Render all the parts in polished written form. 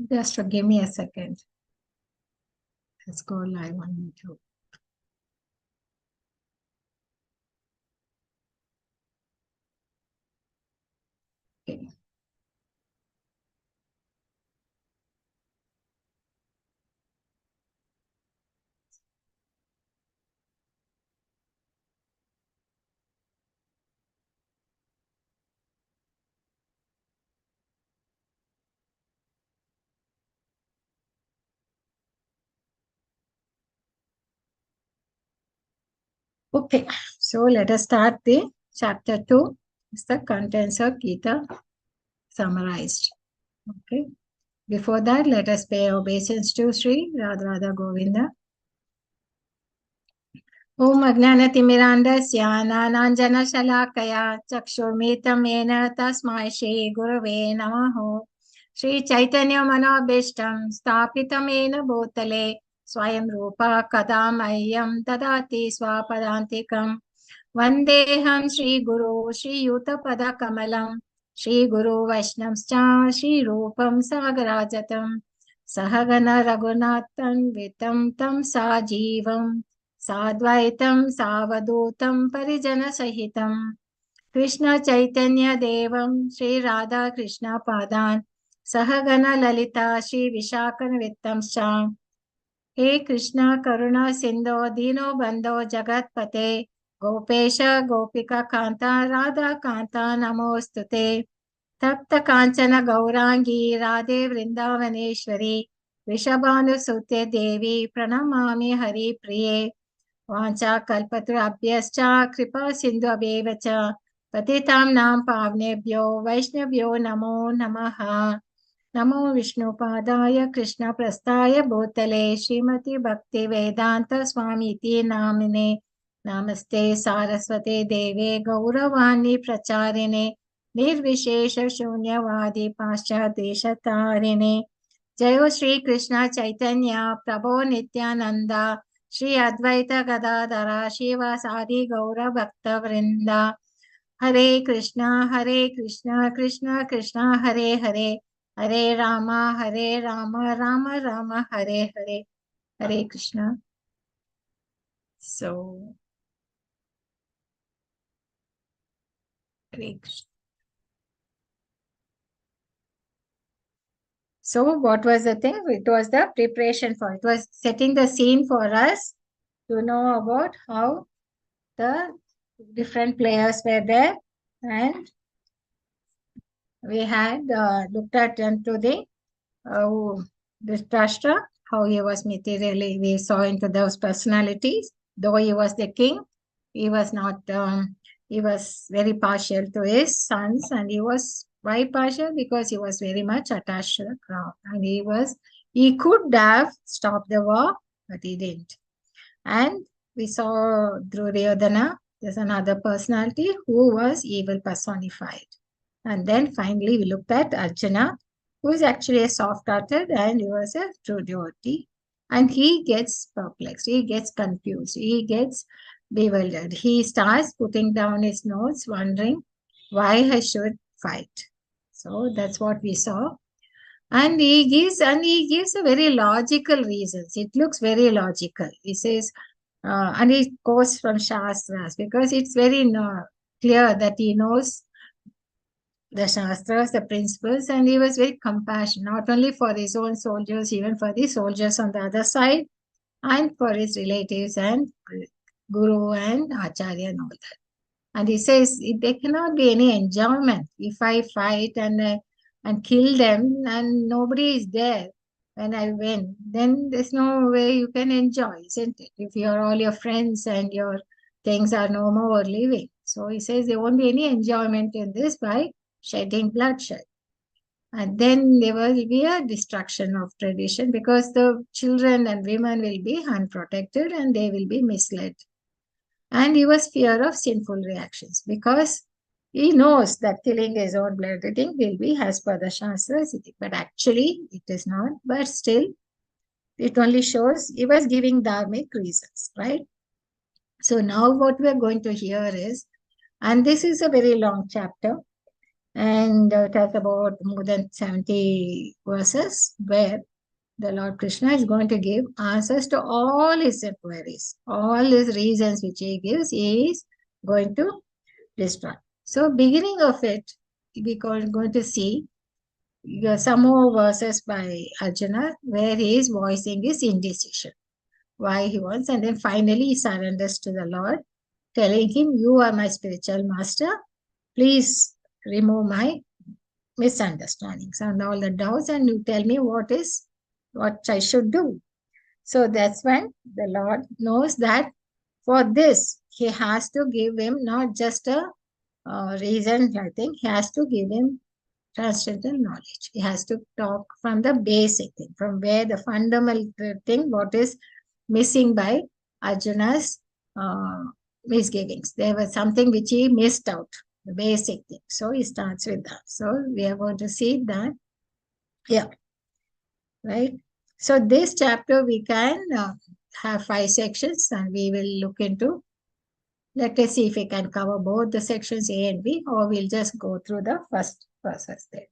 Just give me a second. Let's go live on YouTube. Okay. Okay, so let us start the chapter 2. It's the contents of Gita summarized. Okay. Before that, let us pay obeisance to Sri Radha Radha Govinda. Om Agnanatimirandasya Nananjana Shalakaya Chakshurmitam Yena Tasmai Shri Gurave Namaho Shri Chaitanya Manobishtam Stapitam Yena Bhutale Swayam Rupa Kadamayyam Dadati Swapadantikam Vandeham Shri Guru Shri Yutapada Kamalam Shri Guru Vaishnavscha Shri Rupam Sagarajatam Sahagana Raghunathan Vitam Tam Sajivam साद्वैतं सावधूतं परिजनसहितं Krishna Chaitanya देवं श्री राधा कृष्ण पादान् सहगण ललिता श्री विशाखन्वितं हे कृष्ण करुणा सिंधो दीनो बंधो जगत्पते गोपेश गोपिका कांता राधा कांता नमोस्तुते तप्त कांचन गौरांगी राधे वृंदावनेश्वरी वृषभानुसुते देवी प्रणमामि हरिप्रिये वाञ्छाकल्पतरुभ्यश्च कृपा सिन्धुभ्येव च पतितां नाम पावनेभ्यो वैष्णव्यो नमो नमः नमो विष्णुपादाय कृष्णप्रस्थाय भूतले श्रीमती भक्ति वेदांत स्वामीति नामिने नमस्ते सारस्वते देवे गौरवाणी प्रचारिणे निर्विशेष शून्यवादी पाश्चादेशतारिणे जयो श्री कृष्ण चैतन्य प्रभो नित्यानंद श्री अद्वैत गदाधर शिवासादि गौर भक्त वृंदा हरे Krishna Krishna Krishna Hare Hare Hare Ram Ram Ram Hare Hare Hare Krishna. So Hare Krishna. So what was the thing? It was the preparation for it was setting the scene for us to know about how the different players were there, and we had looked at into the Dhritarashtra, how he was materially, we saw into those personalities. Though he was the king, he was not, he was very partial to his sons, and he was, why partial? Because he was very much attached to the crown, and he could have stopped the war, but he didn't. And we saw Duryodhana, there's another personality who was evil personified. And then finally we looked at Arjuna, who is actually a soft-hearted and he was a true devotee. And he gets perplexed, he gets confused, he gets bewildered. He starts putting down his notes, wondering why I should fight. So that's what we saw. And he gives a very logical reasons. It looks very logical. He says, and he quotes from Shastras because it's very clear that he knows the Shastras, the principles, and he was very compassionate, not only for his own soldiers, even for the soldiers on the other side, and for his relatives and Guru and Acharya and all that. And he says, there cannot be any enjoyment if I fight and kill them and nobody is there when I win. Then there's no way you can enjoy, isn't it? If all your friends and your things are no more living. So he says there won't be any enjoyment in this by shedding bloodshed. And then there will be a destruction of tradition because the children and women will be unprotected and they will be misled. And he was fear of sinful reactions because he knows that killing his own blood will be as per the Shastras, but actually it is not. But still, it only shows he was giving dharmic reasons, right? So now what we are going to hear is, and this is a very long chapter, And it has about more than 70 verses where the Lord Krishna is going to give answers to all his inquiries. All his reasons which he gives, he is going to destroy. So beginning of it, we are going to see some more verses by Arjuna where he is voicing his indecision, why he wants, and then finally he surrenders to the Lord, telling him, you are my spiritual master, please remove my misunderstandings and all the doubts, and you tell me what I should do. So that's when the Lord knows that for this, he has to give him not just a reason, I think, he has to give him transcendental knowledge. He has to talk from the basic thing, from where the fundamental thing, what is missing by Arjuna's misgivings. There was something which he missed out, the basic thing. So he starts with that. So we are going to see that. Yeah. Right. So this chapter we can have 5 sections and we will look into. Let us see if we can cover both the sections A and B, or we'll just go through the first process there.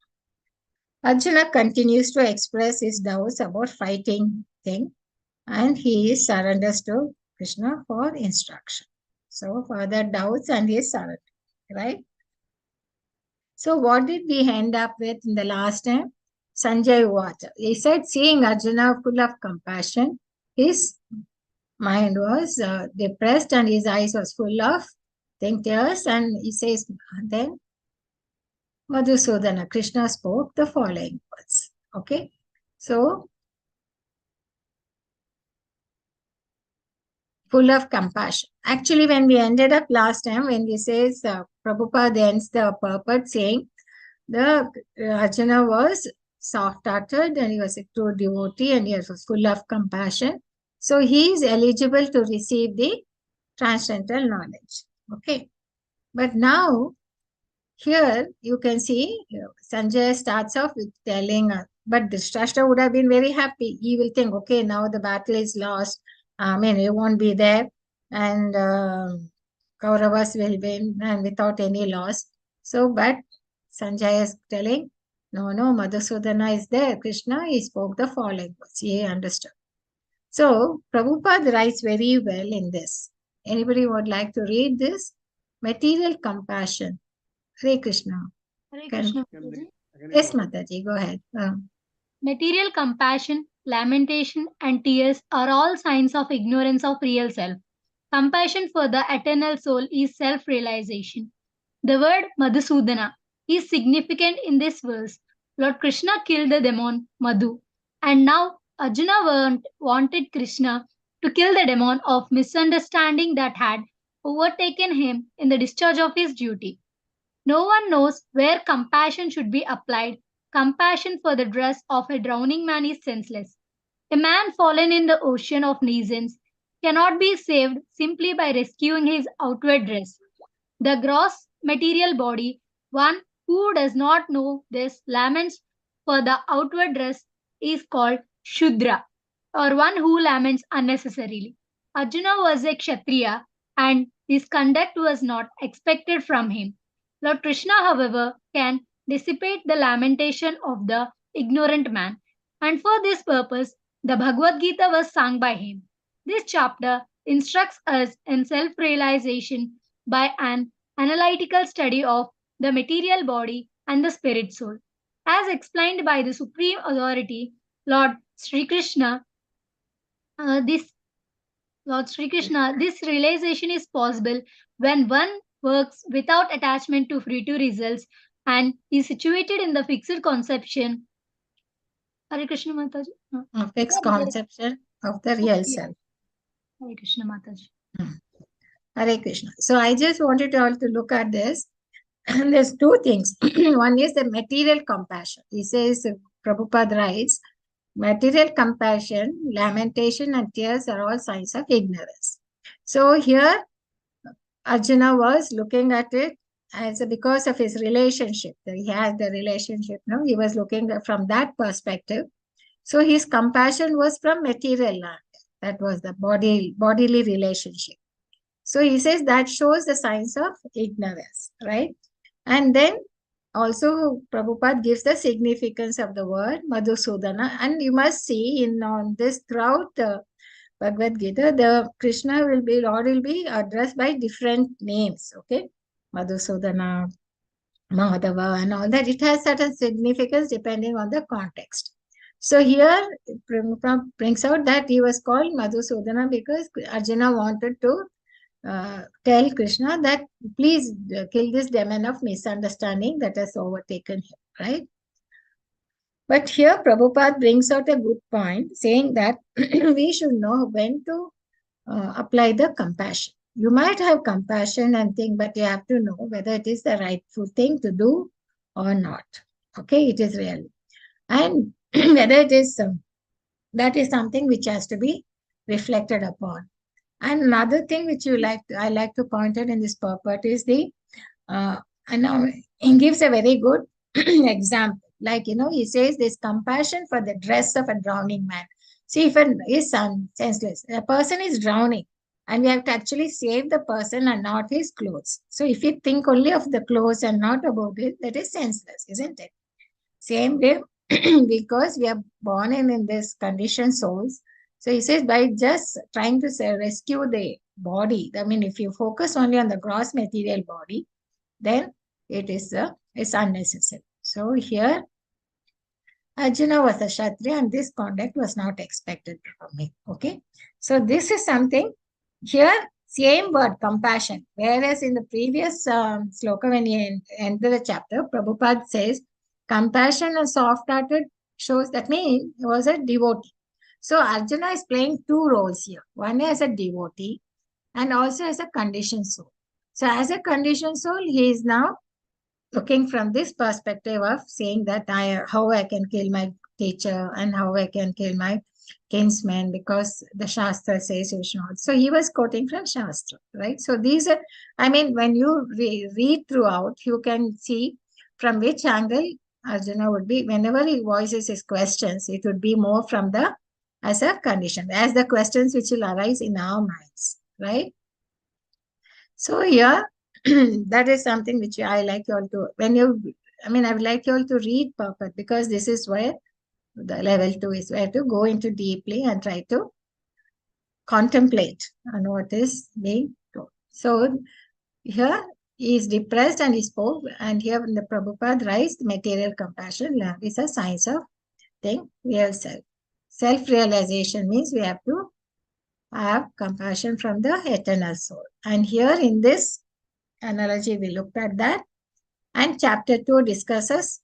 Arjuna continues to express his doubts about fighting thing, and he surrenders to Krishna for instruction. So further doubts and he surrender, right? So what did we end up with in the last time? Sanjay Uvacha. He said, seeing Arjuna full of compassion, his mind was depressed and his eyes was full of tears, and he says, then Madhusudana, Krishna spoke the following words. Okay, so full of compassion. Actually, when we ended up last time, when we says Prabhupada ends the purport saying the Arjuna was soft-hearted and he was a true devotee and he was full of compassion. So he is eligible to receive the transcendental knowledge. Okay, but now here you can see Sanjay starts off with telling, but Dhritarashtra would have been very happy. He will think, okay, now the battle is lost. He won't be there, and Kauravas will win and without any loss. So, but Sanjay is telling, no, Madhusudana is there. Krishna, he spoke the following words. He understood. So, Prabhupada writes very well in this. Anybody would like to read this? Material compassion. Hare Krishna. Hare Krishna. Yes, Mataji, go ahead. Material compassion, lamentation, and tears are all signs of ignorance of real self. Compassion for the eternal soul is self realization. The word Madhusudana is significant in this verse. Lord Krishna killed the demon Madhu, and now Arjuna wanted Krishna to kill the demon of misunderstanding that had overtaken him in the discharge of his duty. No one knows where compassion should be applied. Compassion for the dress of a drowning man is senseless. A man fallen in the ocean of neesons cannot be saved simply by rescuing his outward dress. The gross material body, one who does not know this laments for the outward dress, is called Shudra, or one who laments unnecessarily. Arjuna was a Kshatriya, and his conduct was not expected from him. Lord Krishna, however, can dissipate the lamentation of the ignorant man, and for this purpose, the Bhagavad Gita was sung by him. This chapter instructs us in self realization by an analytical study of the material body and the spirit soul. As explained by the Supreme Authority, Lord Sri Krishna, this Lord Sri Krishna, this realization is possible when one works without attachment to free to results and is situated in the fixed conception. Hare Krishna Mataji. Fixed conception of the real self. Hare Krishna Mataji. Hare Krishna. So I just wanted you all to look at this. And there's 2 things. One is the material compassion. He says, Prabhupada writes, material compassion, lamentation, and tears are all signs of ignorance. So here, Arjuna was looking at it as because of his relationship. He has the relationship. No, he was looking from that perspective. So his compassion was from material land. That was the bodily relationship. So he says that shows the signs of ignorance, right? And then also Prabhupada gives the significance of the word Madhusudana, and you must see in on this throughout the Bhagavad Gita, the Lord will be addressed by different names, okay? Madhusudana, Mahadava, and all that. It has certain significance depending on the context. So here, Prabhupada brings out that he was called Madhusudana because Arjuna wanted to tell Krishna that please kill this demon of misunderstanding that has overtaken him, right? But here Prabhupada brings out a good point, saying that we should know when to apply the compassion. You might have compassion and think, but you have to know whether it is the rightful thing to do or not. Okay, it is really. And whether it is, that is something which has to be reflected upon. And another thing which I like to point out in this purport is and now he gives a very good example. Like, he says there's compassion for the dress of a drowning man. See, if it is senseless, a person is drowning and we have to actually save the person and not his clothes. So if you think only of the clothes and not about it, that is senseless, isn't it? Same way, because we are born in this conditioned souls. So he says by just trying to rescue the body, I mean, if you focus only on the gross material body, then it's unnecessary. So here, Arjuna was a Kshatriya and this conduct was not expected from him. Okay. So this is something here, same word, compassion. Whereas in the previous sloka, when he ended the chapter, Prabhupada says, compassion and soft-hearted shows that means he was a devotee. So Arjuna is playing two roles here. One as a devotee and also as a conditioned soul. So as a conditioned soul, he is now looking from this perspective of saying that how I can kill my teacher and how I can kill my kinsman because the Shastra says you should not. So he was quoting from Shastra, right? So these are, I mean, when you read throughout, you can see from which angle Arjuna would be, whenever he voices his questions, it would be more from as a condition, as the questions which will arise in our minds, right? So here, that is something which I like you all to, I would like you all to read Purport because this is where the level 2 is, where to go into deeply and try to contemplate on what is being told. So here he is depressed and he spoke, and here in the Prabhupada writes material compassion is a science of thing, real self. Self-realization means we have to have compassion from the eternal soul. And here in this analogy, we looked at that. And chapter 2 discusses.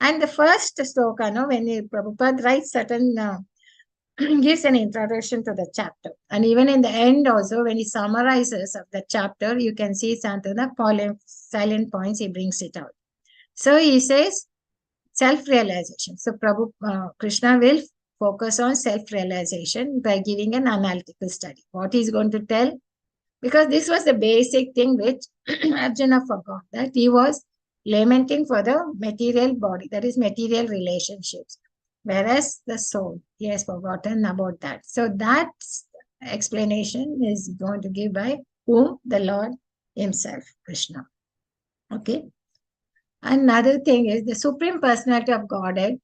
And the first sloka, when Prabhupada writes certain, gives an introduction to the chapter. And even in the end also, when he summarizes of the chapter, you can see some of the silent points, he brings it out. So he says, self-realization. So Krishna will focus on self-realization by giving an analytical study. What he's going to tell, because this was the basic thing which Arjuna forgot, that he was lamenting for the material body, that is material relationships, whereas the soul, he has forgotten about that. So that explanation is going to give by whom? The Lord himself, Krishna. Okay. Another thing is the Supreme Personality of Godhead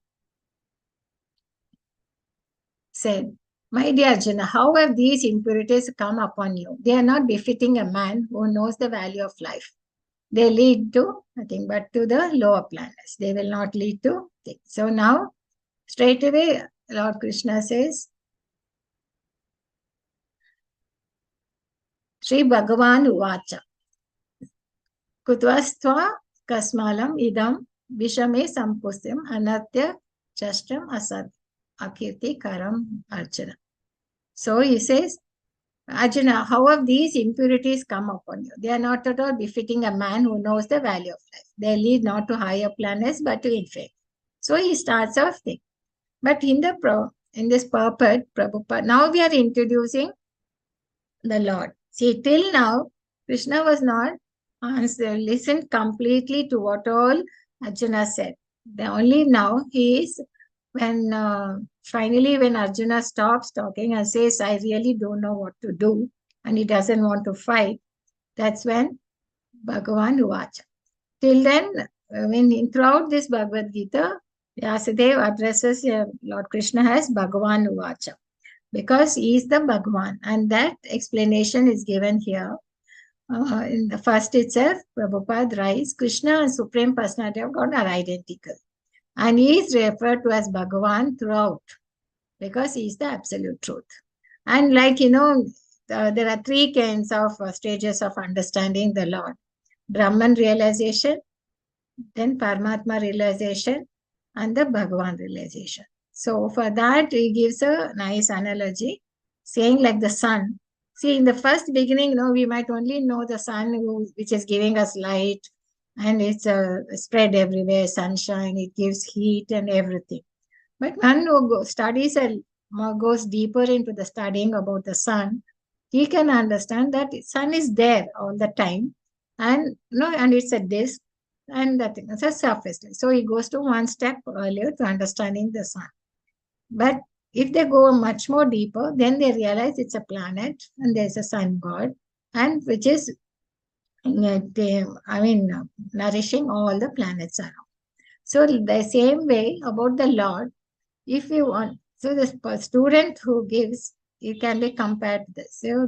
said, my dear Arjuna, how have these impurities come upon you? They are not befitting a man who knows the value of life. They lead to nothing but to the lower planets. They will not lead to things. So now, straight away, Lord Krishna says, Sri Bhagavan Uvacha, Kutvastva Kasmalam Idam Vishame Sampusim Anatya Chashtam Asad Akirti Karam Arjuna. So he says, Arjuna, how have these impurities come upon you? They are not at all befitting a man who knows the value of life. They lead not to higher planets, but to inferior. So he starts off thing. But in this purport, Prabhupada, now we are introducing the Lord. See, till now, Krishna was not listened completely to what all Arjuna said. The only now he is, finally when Arjuna stops talking and says, I really don't know what to do, and he doesn't want to fight, that's when Bhagavan Uvacha. Till then, throughout this Bhagavad Gita, Vyasadeva addresses Lord Krishna as Bhagavan Uvacha, because he is the Bhagavan, and that explanation is given here. In the first itself, Prabhupada writes, Krishna and Supreme Personality of God are identical. And he is referred to as Bhagavan throughout, because he is the absolute truth. And there are three kinds of stages of understanding the Lord. Brahman realization, then Paramatma realization, and the Bhagavan realization. So for that, he gives a nice analogy, saying like the sun. See, in the first beginning, we might only know the sun, which is giving us light, and it's spread everywhere, sunshine, it gives heat and everything. But one who studies and goes deeper into the studying about the sun, he can understand that the sun is there all the time, and it's a disk, and that thing, it's a surface. So he goes to one step earlier to understanding the sun. But if they go much more deeper, then they realize it's a planet and there's a sun god, and which is nourishing all the planets around. So the same way about the Lord, if you want, so the student who gives, it can be compared to this. So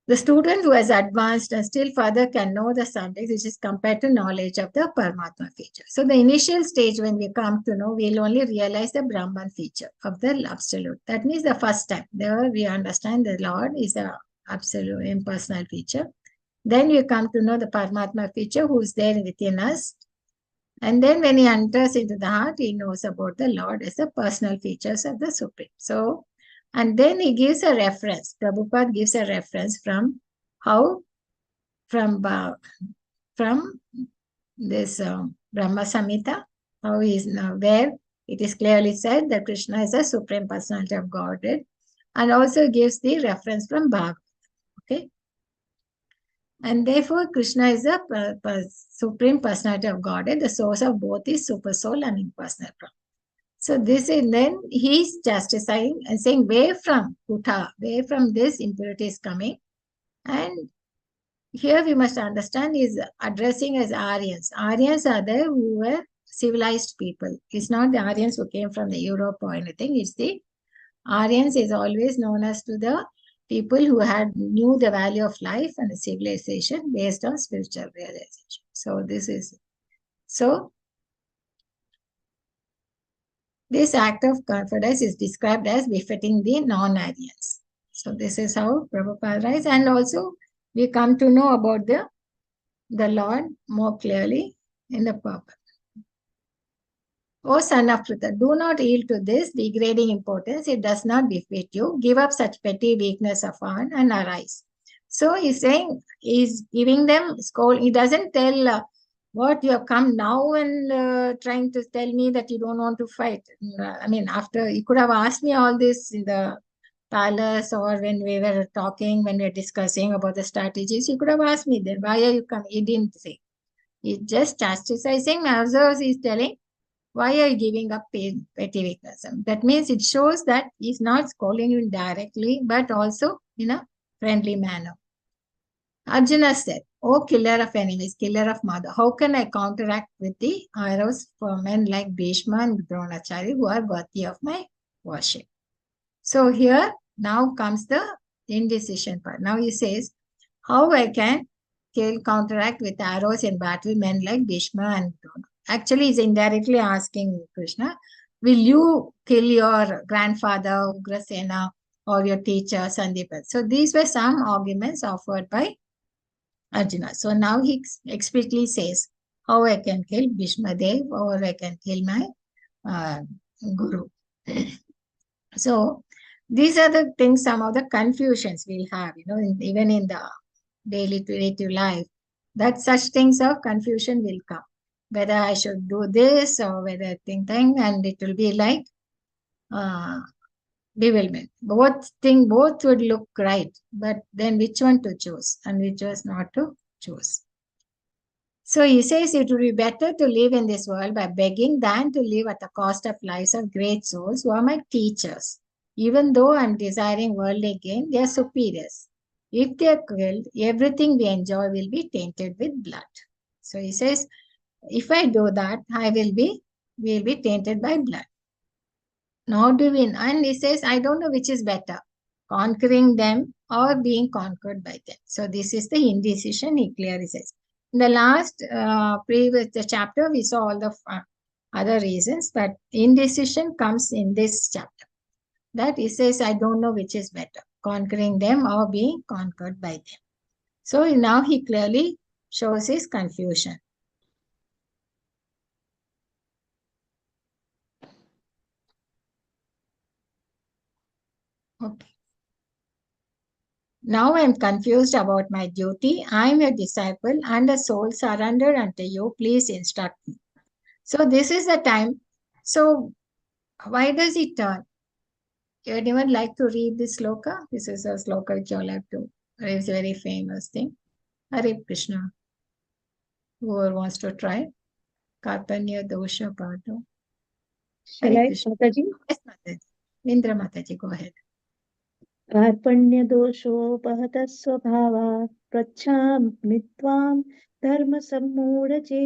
the student who has advanced and still further can know the subject, which is compared to knowledge of the Paramatma feature. So the initial stage, when we come to know, we'll only realize the Brahman feature of the absolute. That means the first step. There we understand the Lord is the absolute impersonal feature. Then we come to know the Paramatma feature, who is there within us. And then when he enters into the heart, he knows about the Lord as the personal features of the Supreme. So, and then he gives a reference. Prabhupada gives a reference from this Brahma Samhita, how he is now, where it is clearly said that Krishna is a Supreme Personality of Godhead, and also gives the reference from Bhagavad. Okay. And therefore, Krishna is the Supreme Personality of Godhead, the source of both his super soul and impersonal Brahman. So this is, then he's justifying and saying, where from this impurity is coming. And here we must understand is addressing as Aryans. Aryans are there who were civilized people. It's not the Aryans who came from the Europe or anything. It's the Aryans is always known as to the people who knew the value of life and the civilization based on spiritual realization. So this act of confidence is described as befitting the non-Aryans. So this is how Prabhupada writes. And also we come to know about the Lord more clearly in the purpose. O son of Pritha, do not yield to this degrading importance. It does not befit you. Give up such petty weakness of heart and arise. So he's saying, he's giving them scold. He doesn't tell what you have come now and trying to tell me that you don't want to fight. After you could have asked me all this in the palace or when we were talking, when we were discussing about the strategies, you could have asked me then, why are you coming? He didn't say. He's just chastising. Also, he's telling, why are you giving up petty weakness? That means it shows that he's not scolding you directly, but also in a friendly manner. Arjuna said, O killer of enemies, killer of mother, how can I counteract with the arrows for men like Bhishma and Dronacharya who are worthy of my worship? So here now comes the indecision part. Now he says, how I can counteract with arrows in battle men like Bhishma and Drona. Actually, he's indirectly asking Krishna, will you kill your grandfather, Ugrasena, or your teacher, Sandipa? So these were some arguments offered by Arjuna. So now he explicitly says, how I can kill Bhishma Dev or I can kill my guru. So these are the things, some of the confusions we'll have, even in the daily relative life, that such things of confusion will come. Whether I should do this or whether I think, and it will be like bewilderment. Both would look right, but then which one to choose and which was not to choose. So he says it would be better to live in this world by begging than to live at the cost of lives of great souls who are my teachers. Even though I'm desiring worldly gain, they are superiors. If they are killed, everything we enjoy will be tainted with blood. So he says, if I do that, will be tainted by blood. Now do win. And he says, I don't know which is better, conquering them or being conquered by them. So this is the indecision, he clearly says. In the last previous chapter, we saw all the other reasons, but indecision comes in this chapter. That he says, I don't know which is better, conquering them or being conquered by them. So now he clearly shows his confusion. Okay. Now I am confused about my duty. I am your disciple and a soul surrendered unto you. Please instruct me. So this is the time. So why does he turn? Anyone like to read this sloka? This is a sloka which you all have to. It's a very famous thing. Hare Krishna. Whoever wants to try. Karpanya dosha pato. Shall I, Mataji? Yes, Mataji. Indra Mataji, go ahead. कार्पण्यदोषोपहतः स्वभावात् पृच्छामि त्वां धर्मसम्मूढचेताः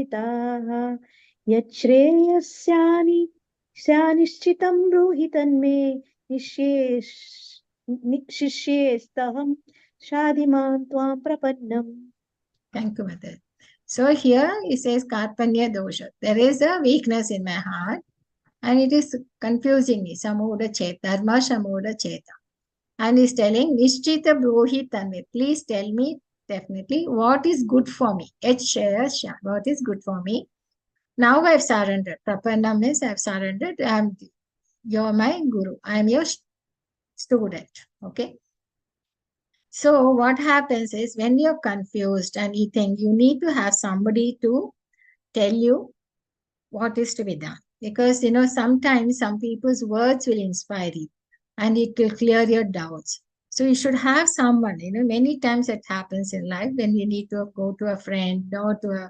स्यानिश्चितं ब्रूहि तन्मे शिष्येस्तहं शाधिमां त्वां प्रपन्नम्. Thank you, Mataji. So here he says Karpanya dosha. There is a weakness in my heart and it is confusing me. Samudha cheta, dharma samudha cheta. And he's telling Nishchita Brohi Tanve. Please tell me definitely what is good for me. What is good for me. Now I've surrendered. Prapanna means I've surrendered. You're my guru. I'm your student. Okay. So what happens is when you're confused and you think you need to have somebody to tell you what is to be done. Because, sometimes some people's words will inspire you and it will clear your doubts. So you should have someone, many times it happens in life when you need to go to a friend or to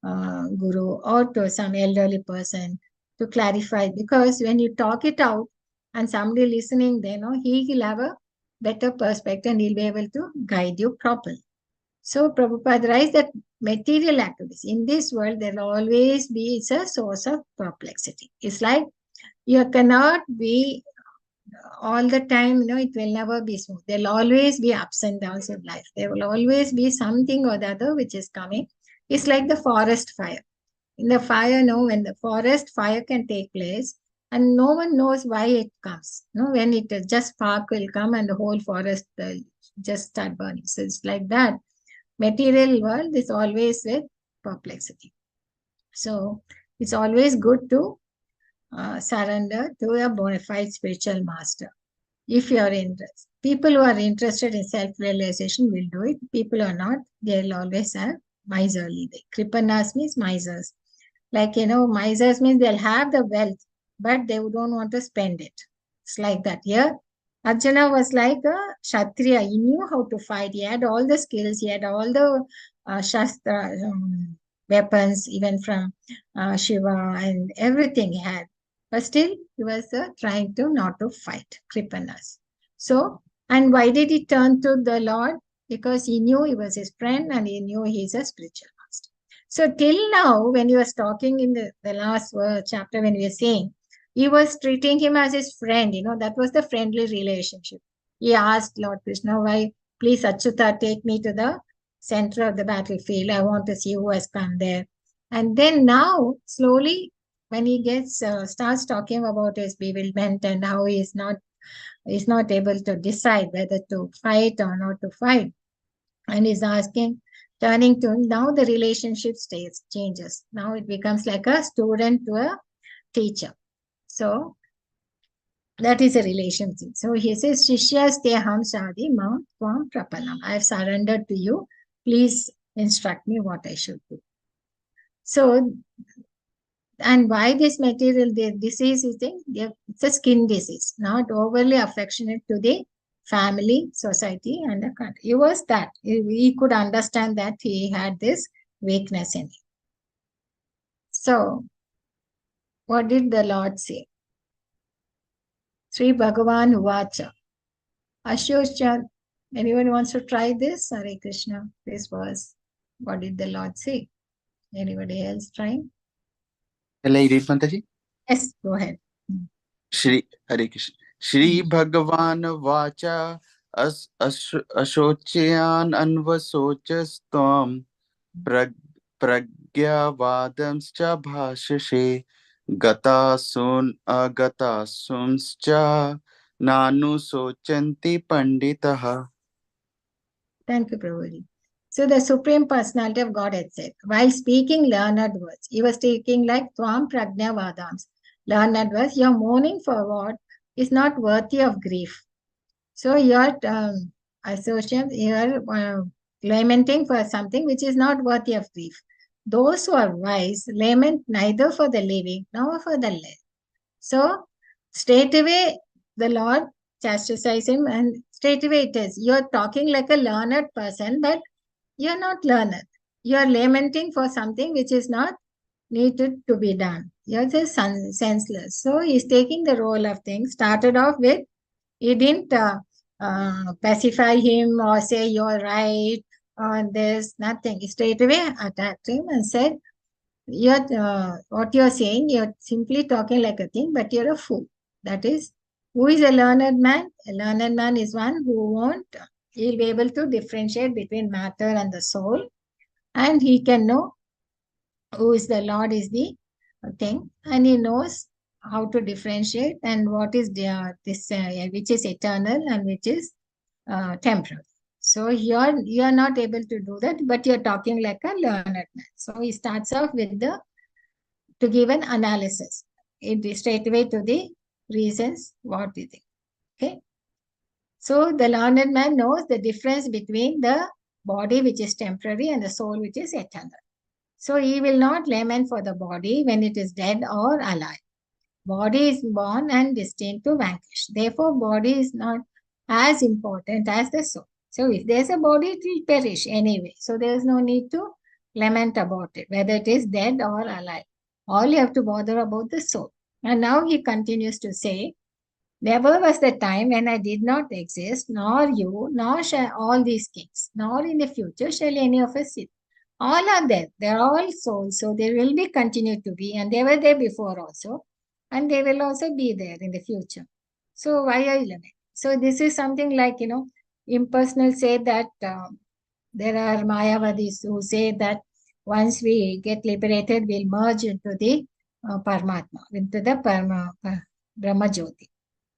a guru or to some elderly person to clarify. Because when you talk it out and somebody listening, he will have a better perspective and he'll be able to guide you properly. So Prabhupada writes that material activities in this world, there will always be, it's a source of perplexity. It's like you cannot be all the time, it will never be smooth. There will always be ups and downs in life. There will always be something or the other which is coming. It's like the forest fire. In the fire, when the forest fire can take place and no one knows why it comes. When it just spark will come and the whole forest just start burning. So it's like that. Material world is always with perplexity. So it's always good to surrender to a bona fide spiritual master. If you are interested, people who are interested in self-realization will do it. People who are not, they'll always have miserly. Kripanas means misers. Like, misers means they'll have the wealth, but they don't want to spend it. It's like that. Here, Arjuna was like a Kshatriya. He knew how to fight. He had all the skills. He had all the Shastra weapons, even from Shiva and everything he had. But still, he was trying to not to fight Kripanas. So, and why did he turn to the Lord? Because he knew he was his friend and he knew he's a spiritual master. So till now, when he was talking in the last chapter, when we were saying, he was treating him as his friend, that was the friendly relationship. He asked Lord Krishna, why, please Achyuta, take me to the center of the battlefield. I want to see who has come there. And then now, slowly, when he starts talking about his bewilderment and how he is not able to decide whether to fight or not to fight. And he's asking, turning to him, now the relationship changes. Now it becomes like a student to a teacher. So that is a relationship. So he says, Shishyas teham shadi ma tvam prapanam. I have surrendered to you. Please instruct me what I should do. So, and why this material, the disease is it's a skin disease, not overly affectionate to the family, society, and the country. He was that. He could understand that he had this weakness in him. So, what did the Lord say? Sri Bhagavan Uvacha. Ashosha, anyone wants to try this? Hare Krishna. This was, what did the Lord say? Anybody else trying? Shall I read, Mataji? Yes, go ahead. Shri Hare Krishna. Shri Bhagavan Vacha Ashocyan Anvasochastam Pragyavadamscha Bhashashe Gatasun Agatasumscha Nanu Sochanti Panditaha. Thank you, Prabhuji. So the Supreme Personality of Godhead said, while speaking learned words, he was speaking like Tvam Prajna Vadams. Learned words, you're mourning for what is not worthy of grief. So you're associating, you're lamenting for something which is not worthy of grief. Those who are wise lament neither for the living nor for the dead. So straightaway the Lord chastised him, and straightaway it is. You're talking like a learned person, but you're not learned. You're lamenting for something which is not needed to be done. You're just senseless. So he's taking the role of things. Started off with, he didn't pacify him or say you're right or there's nothing. He straight away attacked him and said, what you're saying, you're simply talking like a thing, but you're a fool. That is, who is a learned man? A learned man is one who won't, he'll be able to differentiate between matter and the soul, and he can know who is the Lord is the thing, and he knows how to differentiate and what is this which is eternal and which is temporal. So you're not able to do that, but you're talking like a learned man. So he starts off with to give an analysis. It is straight away to the reasons what we think. Okay. So the learned man knows the difference between the body which is temporary and the soul which is eternal. So he will not lament for the body when it is dead or alive. Body is born and destined to vanquish. Therefore, body is not as important as the soul. So if there's a body, it will perish anyway. So there is no need to lament about it, whether it is dead or alive. All you have to bother about the soul. And now he continues to say, never was the time when I did not exist, nor you, nor shall all these kings, nor in the future shall any of us sit. All are there. They're all souls. So they will be continued to be. And they were there before also. And they will also be there in the future. So why are you limited? So this is something like, impersonal say that there are Mayavadis who say that once we get liberated, we'll merge into the Paramatma, into the Brahma Jyoti.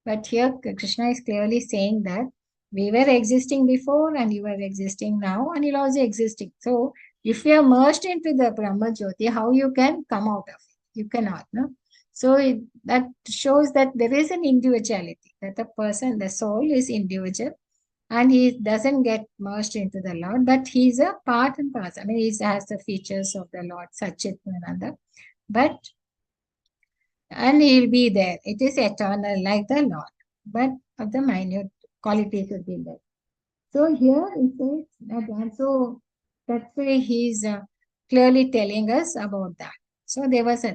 But here Krishna is clearly saying that we were existing before and you are existing now and you're also existing. So if you are merged into the Brahma Jyoti, how you can come out of it? You cannot, no? So that shows that there is an individuality, that the person, the soul is individual and he doesn't get merged into the Lord, but he's a part and parcel. I mean, he has the features of the Lord, Sachit Ananda, and he'll be there. It is eternal like the Lord, but of the minute qualities will be there. So here it says that, and so that's why he's clearly telling us about that. So there was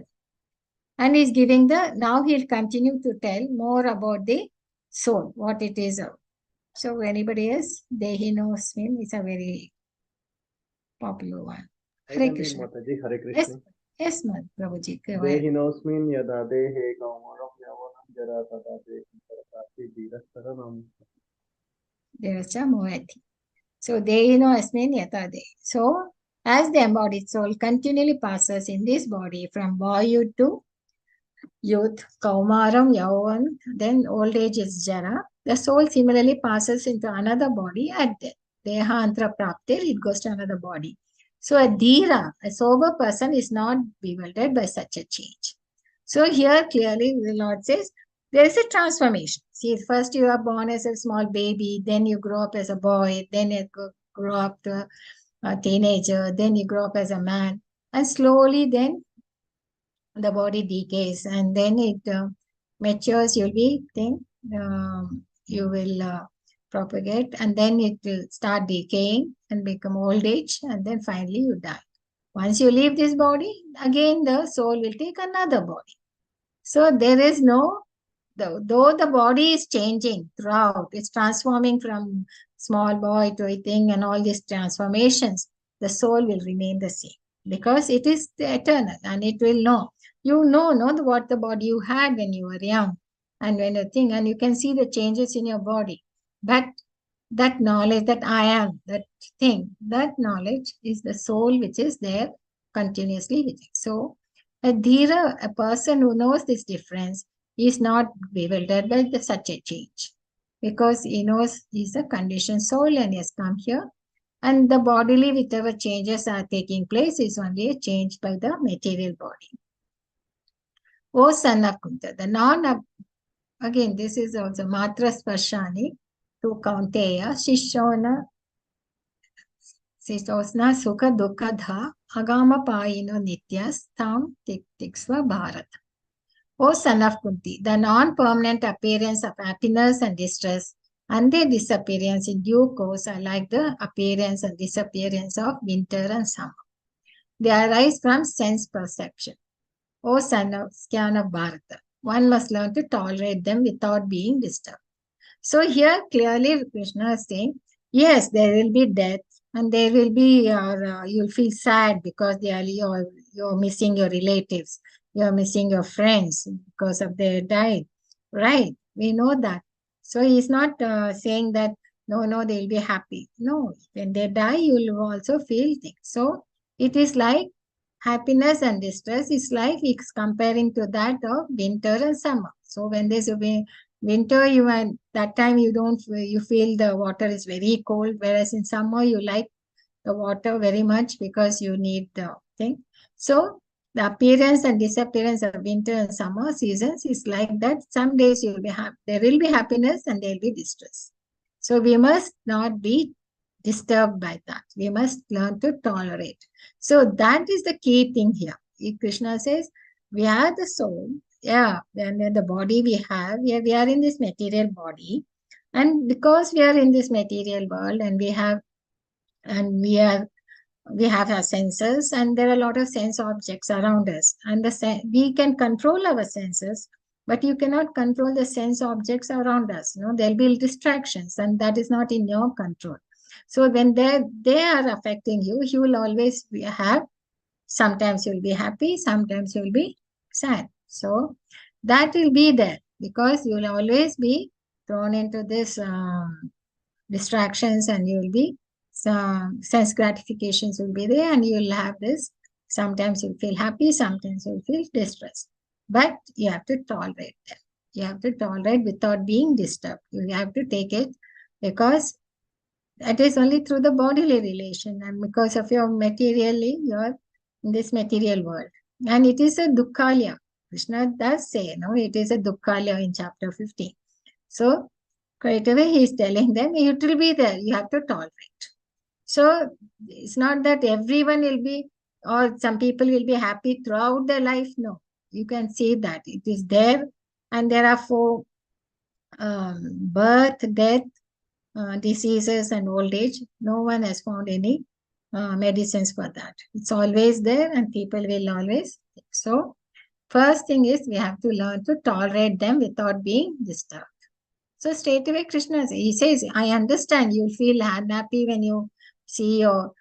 and he's giving now he'll continue to tell more about the soul, what it is. So anybody else, Dehinosmin is a very popular one. Hare Krishna. Mataji, Hare Yes, Krishna. yes, Prabhuji. Go ahead. Dehinosmin yada dehe kaumaram yavanam jara tada dehi paratati dirastaranam. Diracha Moeti. So Dehinosmin yata de. So as the embodied soul continually passes in this body from boyhood to youth, Kaumaram, Yauvan, then old age is Jara. The soul similarly passes into another body at death. Dehantra Praptir, it goes to another body. So a Dhira, a sober person, is not bewildered by such a change. So here clearly the Lord says there is a transformation. See, first you are born as a small baby, then you grow up as a boy, then you grow up to a teenager, then you grow up as a man, and slowly then the body decays and then it matures. You will propagate and then it will start decaying and become old age and then finally you die. Once you leave this body, again the soul will take another body. So there is though the body is changing throughout, it's transforming from small boy to a thing and all these transformations, the soul will remain the same. because it is the eternal and it will know. You know what the body you had when you were young and when you think, and you can see the changes in your body. But that knowledge that I am, that thing, that knowledge is the soul which is there continuously with it. So a dhira, a person who knows this difference, is not bewildered by such a change because he knows he's a conditioned soul and he has come here. And the bodily, whichever changes are taking place, is only a change by the material body. O son of Kunta, the again, this is also Matra Sparshani to Kaunteya, Shishona, Sitosna Sukha Dukha Dha, Agama Payino Nityas, Tam Tiksva Bharat. O son of Kunti, the non-permanent appearance of happiness and distress and their disappearance in due course are like the appearance and disappearance of winter and summer. They arise from sense perception. O son of Skyan of Bharata, one must learn to tolerate them without being disturbed. So here clearly Krishna is saying, yes, there will be death and there will be, you'll feel sad because you're missing your relatives, you're missing your friends because of their died. Right, we know that. So he's not saying that, no, they'll be happy. No, when they die, you'll also feel things. So it is like happiness and distress is like it's comparing to that of winter and summer. So when there's a winter, that time you feel the water is very cold, whereas in summer you like the water very much because you need the thing. So the appearance and disappearance of winter and summer seasons is like that. Some days you'll be happy, there will be happiness and there will be distress. So we must not be disturbed by that. We must learn to tolerate. So that is the key thing here. Krishna says, we are the soul. Yeah, and the body we have, we are in this material body. And because we are in this material world and we have our senses and there are a lot of sense objects around us. And we can control our senses, but you cannot control the sense objects around us. There'll be distractions and that is not in your control. So when they are affecting you, you will always sometimes you'll be happy, sometimes you'll be sad. So that will be there because you will always be thrown into this distractions and you will be some sense gratifications will be there and you will have this. Sometimes you'll feel happy, sometimes you'll feel distressed. But you have to tolerate them. You have to tolerate without being disturbed. You have to take it because that is only through the bodily relation and because of you're in this material world. And it is a dukkhalya. Krishna does say, it is a dukkhalya in chapter 15. So, right away he is telling them, it will be there. You have to tolerate. So, it's not that everyone will be, or some people will be happy throughout their life. No, you can see that it is there. And there are 4 birth, death, diseases and old age. No one has found any medicines for that. It's always there and people will always. So first thing is we have to learn to tolerate them without being disturbed. So straight away Krishna, he says, I understand you feel unhappy when you see your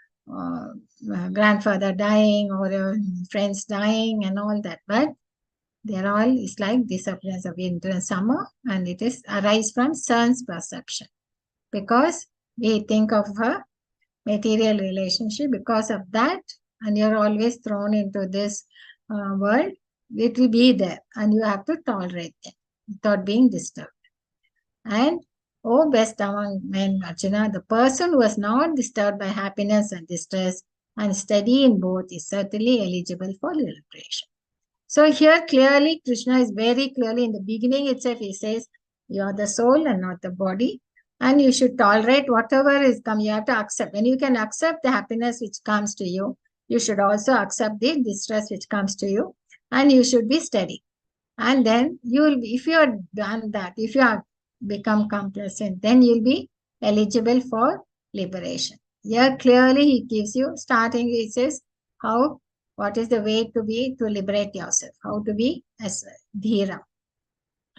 grandfather dying or your friends dying and all that. But it's like disappearance of winter and summer and it is arise from sense perception. Because we think of a material relationship because of that and you're always thrown into this world, it will be there and you have to tolerate them without being disturbed. And oh best among men, Arjuna, the person who is not disturbed by happiness and distress and steady in both is certainly eligible for liberation. So here clearly Krishna is very clearly in the beginning itself he says you are the soul and not the body. And you should tolerate whatever is coming. You have to accept. When you can accept the happiness which comes to you, you should also accept the distress which comes to you. And you should be steady. And then if you have done that, if you have become complacent, then you'll be eligible for liberation. Here clearly he gives you, starting he says, what is the way to liberate yourself? How to be as dhira.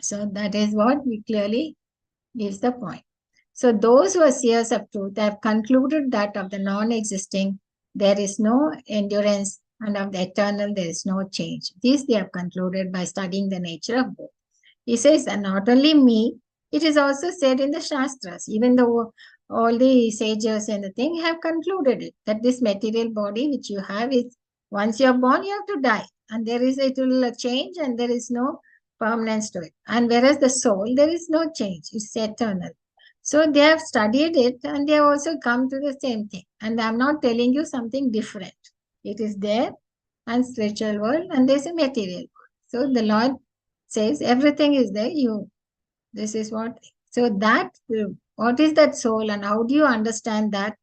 So that is what we clearly gives the point. So those who are seers of truth have concluded that of the non-existing there is no endurance, and of the eternal there is no change. This they have concluded by studying the nature of both. He says, and not only me, it is also said in the Shastras, even though all the sages and the thing have concluded it, that this material body which you have is, once you are born, you have to die. And it will change and there is no permanence to it. And whereas the soul, there is no change. It's eternal. So they have studied it and they have also come to the same thing. And I'm not telling you something different. It is there and spiritual world and there's a material world. So the Lord says everything is there. This is what. So that, what is that soul and how do you understand that?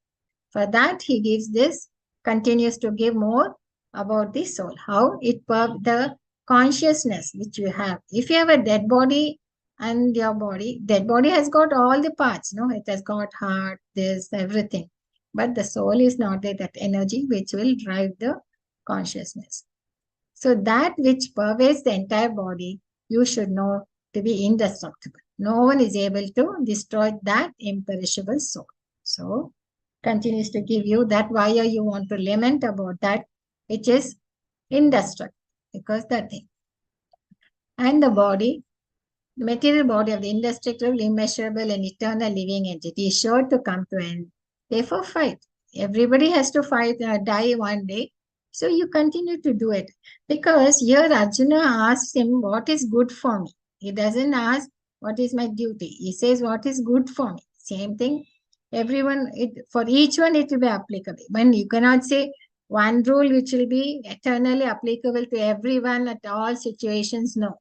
For that he gives this, continues to give more about the soul. How it the consciousness which you have. If you have a dead body and your body, dead body has got all the parts, no? It has got heart, this, everything. But the soul is not there, that energy which will drive the consciousness. So that which pervades the entire body, you should know to be indestructible. No one is able to destroy that imperishable soul. So continues to give you that why you want to lament about that which is indestructible, because that thing. And the body, the material body of the indestructible, immeasurable, and eternal living entity is sure to come to end. Therefore, fight. Everybody has to fight, die one day. So you continue to do it. Because here Arjuna asks him, what is good for me? He doesn't ask, what is my duty? He says, what is good for me? Same thing. Everyone, for each one, it will be applicable. When you cannot say one rule which will be eternally applicable to everyone at all situations, no.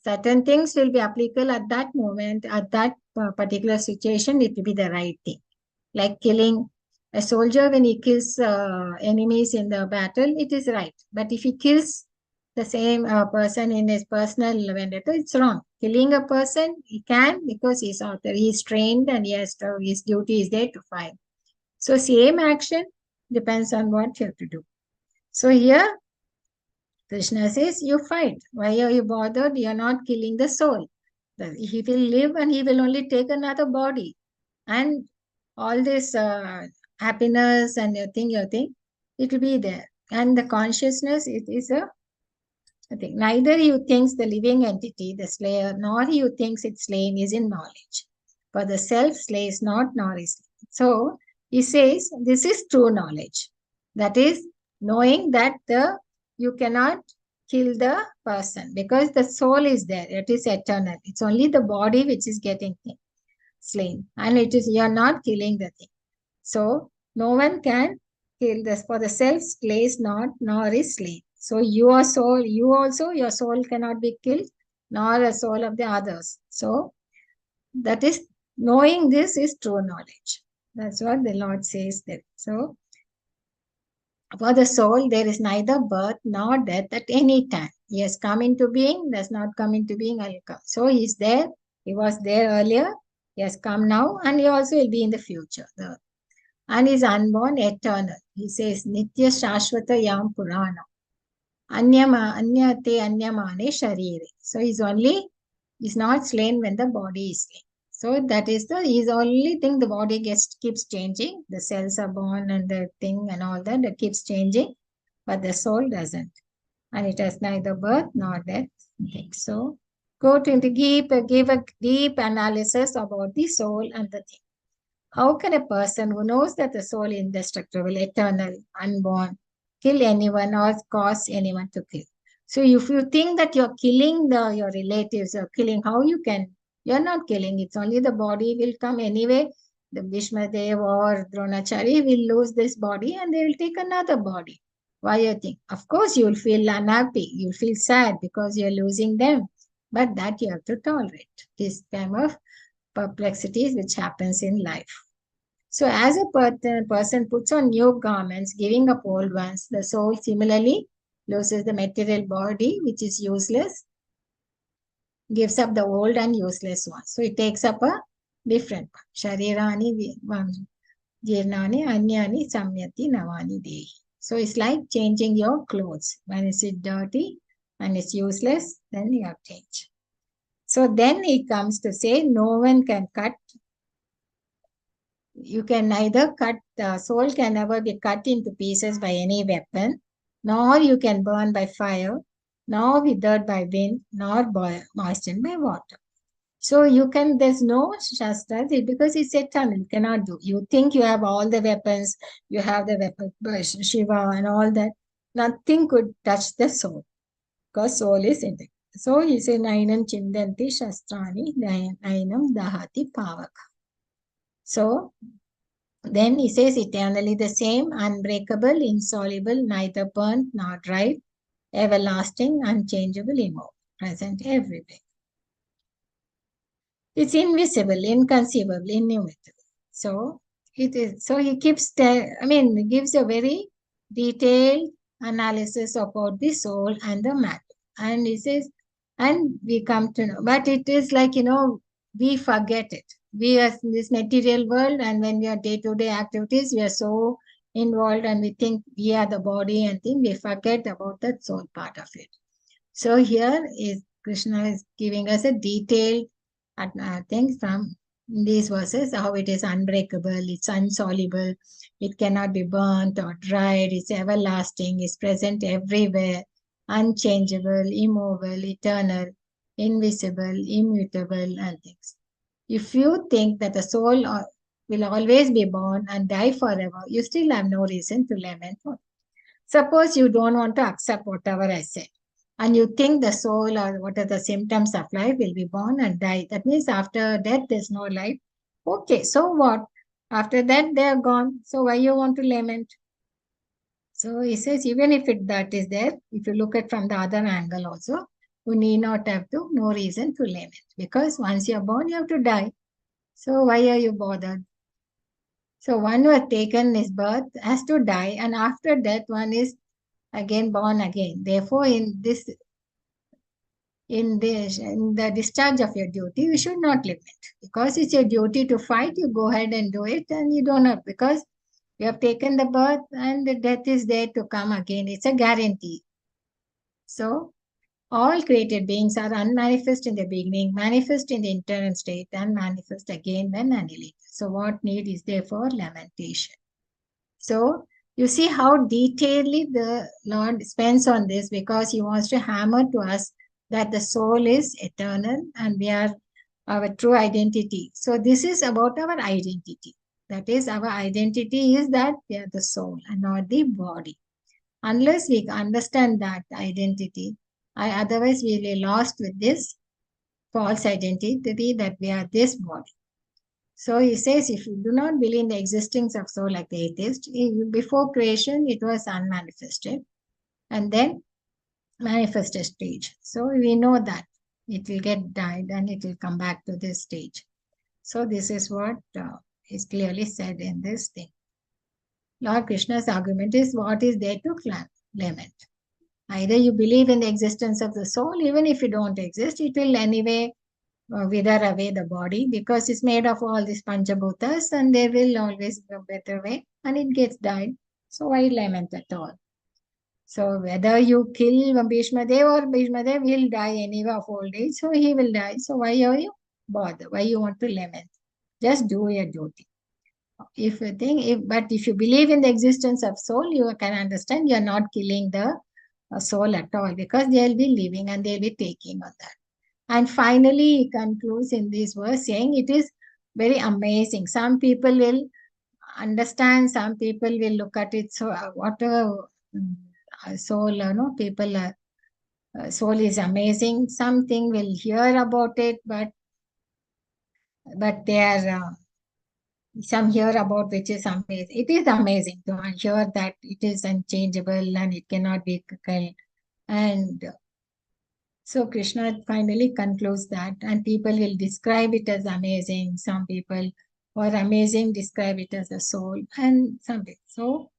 Certain things will be applicable at that moment, at that particular situation, it will be the right thing. Like killing a soldier when he kills enemies in the battle, it is right. But if he kills the same person in his personal vendetta, it's wrong. Killing a person, he can because he's author, he's trained and he has to, his duty is there to fight. So same action depends on what you have to do. So here, Krishna says, you fight. Why are you bothered? You are not killing the soul. He will live and he will only take another body. And all this happiness and your thing, it will be there. And the consciousness, it is a thing. Neither you thinks the living entity, the slayer, nor you thinks its slain is in knowledge. For the self slays not, nor is slain. So he says, this is true knowledge. That is, knowing that you cannot kill the person because the soul is there. It is eternal. It's only the body which is getting slain. And it is, you are not killing the thing. So no one can kill this. For the self slays not, nor is slain. So your soul, your soul cannot be killed, nor a soul of the others. So that is, knowing this is true knowledge. That's what the Lord says there. So for the soul, there is neither birth nor death at any time. He has come into being, does not come into being, will come. So he is there. He was there earlier. He has come now, and he also will be in the future. And is unborn, eternal. He says, Nitya Shashvata Yam Purana. Anyate Anyamane Sharire. So he's not slain when the body is slain. So that is he's only thing, the body keeps changing. The cells are born and the thing and all that, it keeps changing. But the soul doesn't. And it has neither birth nor death. So go to give a deep analysis about the soul and the thing. How can a person who knows that the soul is indestructible, eternal, unborn, kill anyone or cause anyone to kill? So if you think that you're killing your relatives, you're killing, how you can? You're not killing. It's only the body will come anyway. The Bhishmadev or Dronachari will lose this body and they will take another body. Why you think? Of course, you will feel unhappy. You'll feel sad because you're losing them. But that you have to tolerate. This kind of perplexities which happens in life. So as a person puts on new garments, giving up old ones, the soul similarly loses the material body, which is useless, gives up the old and useless one. So it takes up a different one. Sharirani jirnani anyani samyati navani dehi. So it's like changing your clothes. When it's dirty and it's useless, then you have changed. So then he comes to say, no one can cut You can neither cut, the soul can never be cut into pieces by any weapon, nor you can burn by fire, nor withered by wind, nor moistened by water. So you can, there's no Shastra because it's eternal, you cannot do. You think you have all the weapons, you have the weapon, Shiva and all that. Nothing could touch the soul because soul is in it. So he said, Nainam Chindanti Shastrani, Nainam Dahati Pavaka. So then he says, eternally the same, unbreakable, insoluble, neither burnt nor dried, everlasting, unchangeable, immortal, present everywhere. It's invisible, inconceivable, inimitable. So it is. So he keeps, gives a very detailed analysis about the soul and the matter. And he says, and we come to know, but it is like, we forget it. We are in this material world, and when we are day-to-day activities, we are so involved and we think we are the body and think we forget about that soul part of it. So here is Krishna is giving us a detailed thing from these verses, how it is unbreakable, it's insoluble, it cannot be burnt or dried, it's everlasting, it's present everywhere, unchangeable, immovable, eternal, invisible, immutable, and things. If you think that the soul will always be born and die forever, you still have no reason to lament. Suppose you don't want to accept whatever I said, and you think the soul or what are the symptoms of life will be born and die. That means after death, there's no life. Okay, so what? After that, they are gone. So why you want to lament? So he says, even if that is there, if you look at from the other angle also, you need not have to, no reason to lament. Because once you are born, you have to die. So why are you bothered? So one who has taken his birth has to die, and after death, one is again born again. Therefore, in the discharge of your duty, you should not limit. Because it's your duty to fight, you go ahead and do it, and you don't have, because you have taken the birth and the death is there to come again. It's a guarantee. So all created beings are unmanifest in the beginning, manifest in the internal state, and manifest again when annihilated. So what need is there for lamentation? So you see how detailedly the Lord spends on this, because he wants to hammer to us that the soul is eternal and we are our true identity. So this is about our identity. That is, our identity is that we are the soul and not the body. Unless we understand that identity, otherwise we will be lost with this false identity that we are this body. So he says, if you do not believe in the existence of soul like the atheist, before creation it was unmanifested and then manifested stage. So we know that it will get died and it will come back to this stage. So this is what is clearly said in this thing. Lord Krishna's argument is, what is there to lament? Either you believe in the existence of the soul, even if you don't exist, it will anyway wither away the body, because it's made of all these panchabhutas and there will always be a better way and it gets died. So why lament at all? So whether you kill Bhishma Dev or Bhishma Dev will die anyway of old age, so he will die. So why are you bothered? Why you want to lament? Just do your duty. If you think, but if you believe in the existence of soul, you can understand you are not killing the soul at all, because they will be living and they will be taking on that. And finally, he concludes in this verse saying it is very amazing. Some people will understand, some people will look at it. So, what a soul, people, soul is amazing. Something will hear about it, but they are some hear about which is amazing. It is amazing to hear that it is unchangeable and it cannot be killed. And so Krishna finally concludes that, and people will describe it as amazing. Some people who are amazing describe it as a soul, and something. So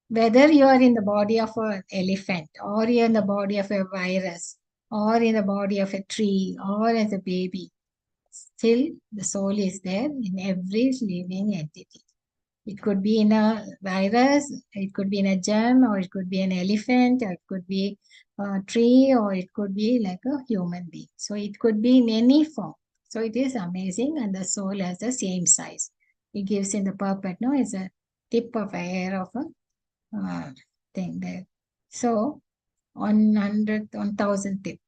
whether you are in the body of an elephant, or you're in the body of a virus, or in the body of a tree, or as a baby, still the soul is there in every living entity. It could be in a virus, it could be in a germ, or it could be an elephant, or it could be a tree, or it could be like a human being. So it could be in any form. So it is amazing, and the soul has the same size. he gives in the puppet, no, it's a tip of a hair of a thing there. So 100, 1000 tip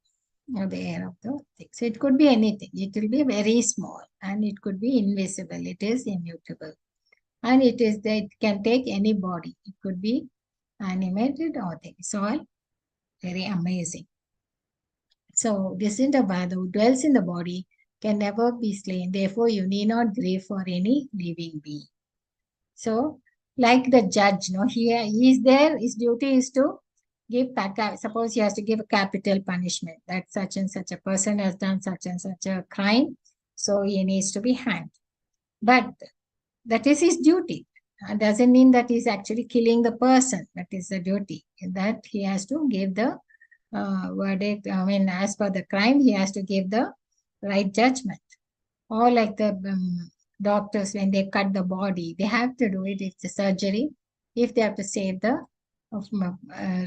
of the hair of the thing. So it could be anything. It will be very small and it could be invisible. It is immutable. And it is that it can take any body. It could be animated or thing. It's all very amazing. So this is the Bhada who dwells in the body can never be slain. Therefore, you need not grieve for any living being. So, like the judge, no, he is there. His duty is to give. Suppose he has to give a capital punishment that such and such a person has done such and such a crime, so he needs to be hanged. But that is his duty. Doesn't mean that he's actually killing the person. That is the duty. That he has to give the verdict. I mean, as per the crime, he has to give the right judgment. Or like the doctors, when they cut the body, they have to do it. It's a surgery. If they have to save the,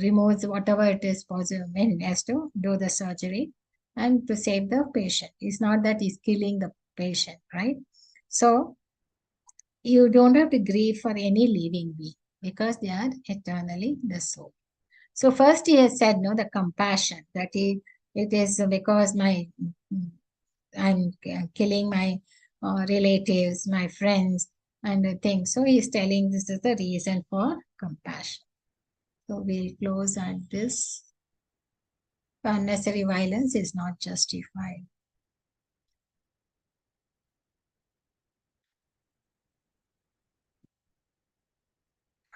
removes whatever it is possible, I mean, has to do the surgery and to save the patient. It's not that he's killing the patient, right? So you don't have to grieve for any living being because they are eternally the soul. So first he has said, no, the compassion, that it is because I'm killing my relatives, my friends, and things. So he's telling this is the reason for compassion. So we'll close at this. Unnecessary violence is not justified.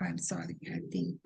I'm sorry, I think.